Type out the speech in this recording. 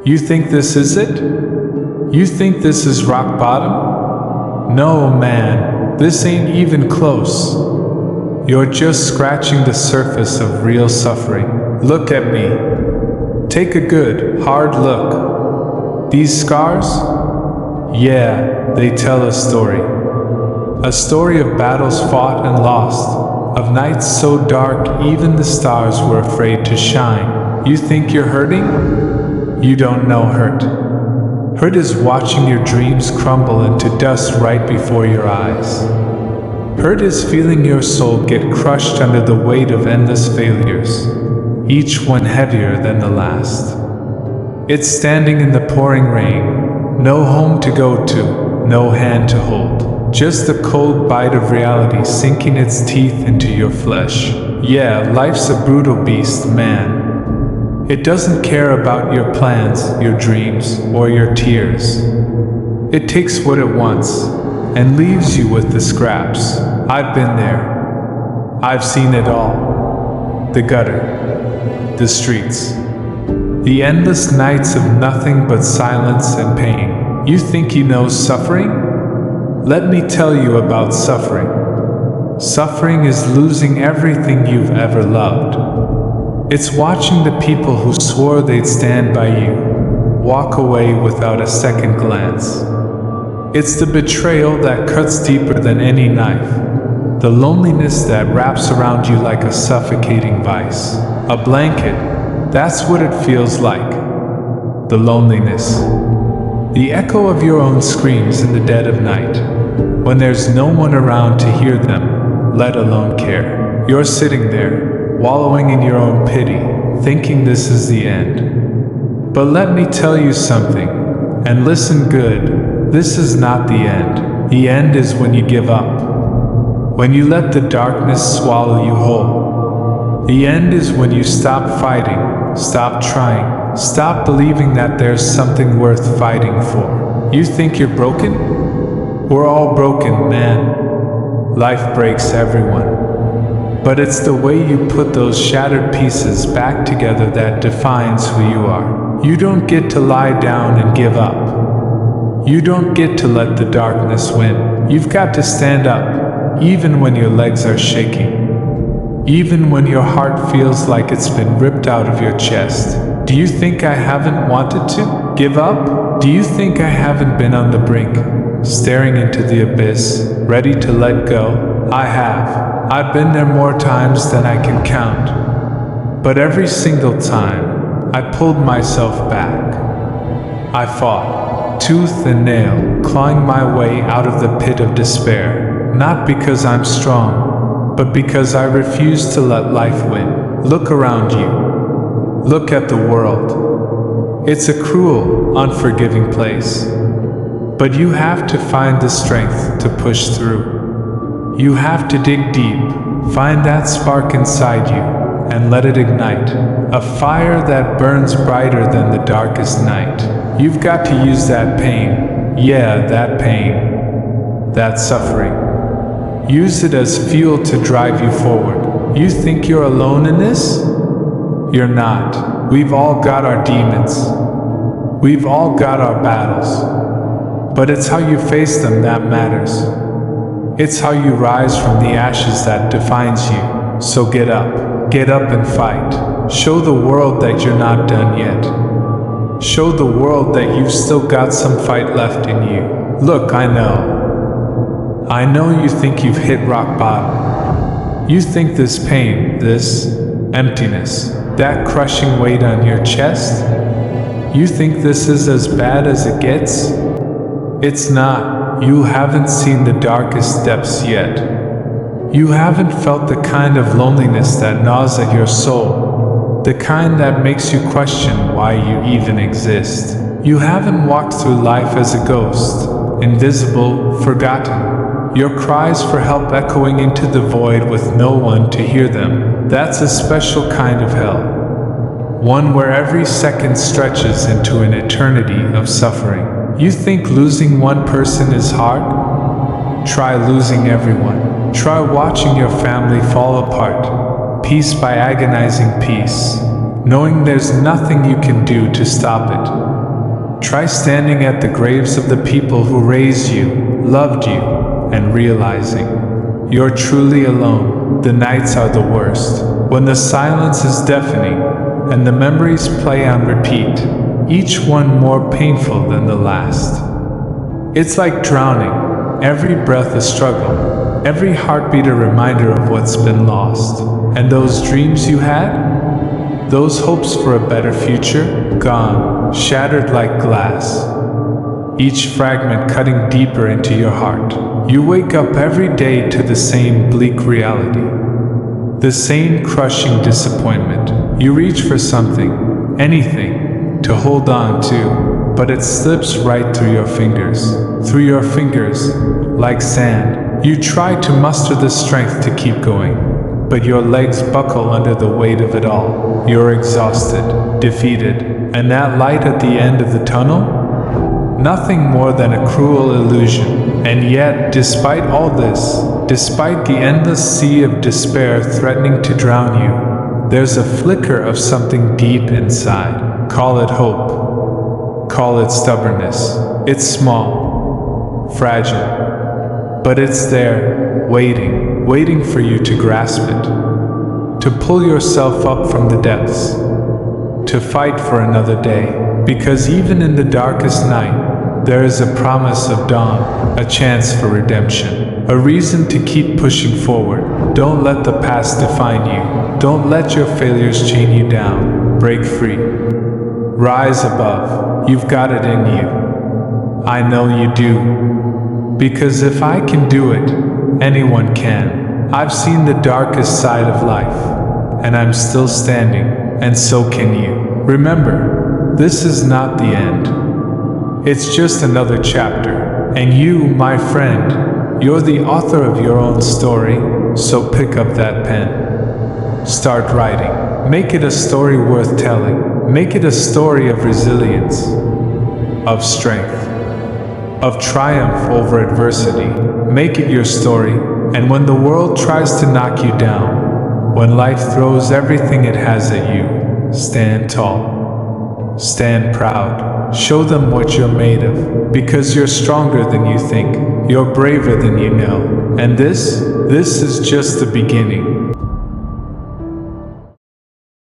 You think this is it? You think this is rock bottom? No, man, this ain't even close. You're just scratching the surface of real suffering. Look at me. Take a good, hard look. These scars? Yeah, they tell a story. A story of battles fought and lost, of nights so dark even the stars were afraid to shine. You think you're hurting? You don't know hurt. Hurt is watching your dreams crumble into dust right before your eyes. Hurt is feeling your soul get crushed under the weight of endless failures, each one heavier than the last. It's standing in the pouring rain, no home to go to, no hand to hold, just the cold bite of reality sinking its teeth into your flesh. Yeah, life's a brutal beast, man. It doesn't care about your plans, your dreams, or your tears. It takes what it wants and leaves you with the scraps. I've been there. I've seen it all. The gutter, the streets, the endless nights of nothing but silence and pain. You think you know suffering? Let me tell you about suffering. Suffering is losing everything you've ever loved. It's watching the people who swore they'd stand by you walk away without a second glance. It's the betrayal that cuts deeper than any knife, the loneliness that wraps around you like a suffocating vice. A blanket, that's what it feels like. The loneliness. The echo of your own screams in the dead of night, when there's no one around to hear them, let alone care. You're sitting there, wallowing in your own pity, thinking this is the end. But let me tell you something, and listen good. This is not the end. The end is when you give up. When you let the darkness swallow you whole. The end is when you stop fighting, stop trying, stop believing that there's something worth fighting for. You think you're broken? We're all broken, man. Life breaks everyone. But it's the way you put those shattered pieces back together that defines who you are. You don't get to lie down and give up. You don't get to let the darkness win. You've got to stand up, even when your legs are shaking. Even when your heart feels like it's been ripped out of your chest. Do you think I haven't wanted to give up? Do you think I haven't been on the brink, staring into the abyss, ready to let go? I have. I've been there more times than I can count. But every single time, I pulled myself back. I fought, tooth and nail, clawing my way out of the pit of despair. Not because I'm strong, but because I refuse to let life win. Look around you. Look at the world. It's a cruel, unforgiving place. But you have to find the strength to push through. You have to dig deep, find that spark inside you, and let it ignite. A fire that burns brighter than the darkest night. You've got to use that pain. Yeah, that pain. That suffering. Use it as fuel to drive you forward. You think you're alone in this? You're not. We've all got our demons. We've all got our battles. But it's how you face them that matters. It's how you rise from the ashes that defines you. So get up and fight. Show the world that you're not done yet. Show the world that you've still got some fight left in you. Look, I know you think you've hit rock bottom. You think this pain, this emptiness, that crushing weight on your chest, you think this is as bad as it gets? It's not. You haven't seen the darkest depths yet. You haven't felt the kind of loneliness that gnaws at your soul, the kind that makes you question why you even exist. You haven't walked through life as a ghost, invisible, forgotten, your cries for help echoing into the void with no one to hear them. That's a special kind of hell, one where every second stretches into an eternity of suffering. You think losing one person is hard? Try losing everyone. Try watching your family fall apart, piece by agonizing piece, knowing there's nothing you can do to stop it. Try standing at the graves of the people who raised you, loved you, and realizing you're truly alone. The nights are the worst, when the silence is deafening and the memories play on repeat, each one more painful than the last. It's like drowning, every breath a struggle, every heartbeat a reminder of what's been lost. And those dreams you had? Those hopes for a better future? Gone, shattered like glass. Each fragment cutting deeper into your heart. You wake up every day to the same bleak reality. The same crushing disappointment. You reach for something, anything, to hold on to, but it slips right through your fingers. Through your fingers, like sand. You try to muster the strength to keep going, but your legs buckle under the weight of it all. You're exhausted, defeated, and that light at the end of the tunnel? Nothing more than a cruel illusion. And yet, despite all this, despite the endless sea of despair threatening to drown you, there's a flicker of something deep inside. Call it hope. Call it stubbornness. It's small, fragile, but it's there, waiting for you to grasp it, to pull yourself up from the depths, to fight for another day. Because even in the darkest night, there is a promise of dawn, a chance for redemption, a reason to keep pushing forward. Don't let the past define you. Don't let your failures chain you down. Break free. Rise above. You've got it in you. I know you do. Because if I can do it, anyone can. I've seen the darkest side of life, and I'm still standing, and so can you. Remember, this is not the end. It's just another chapter. And you, my friend, you're the author of your own story, so pick up that pen. Start writing. Make it a story worth telling. Make it a story of resilience, of strength, of triumph over adversity. Make it your story, and when the world tries to knock you down, when life throws everything it has at you, stand tall. Stand proud. Show them what you're made of, because you're stronger than you think. You're braver than you know. And this is just the beginning.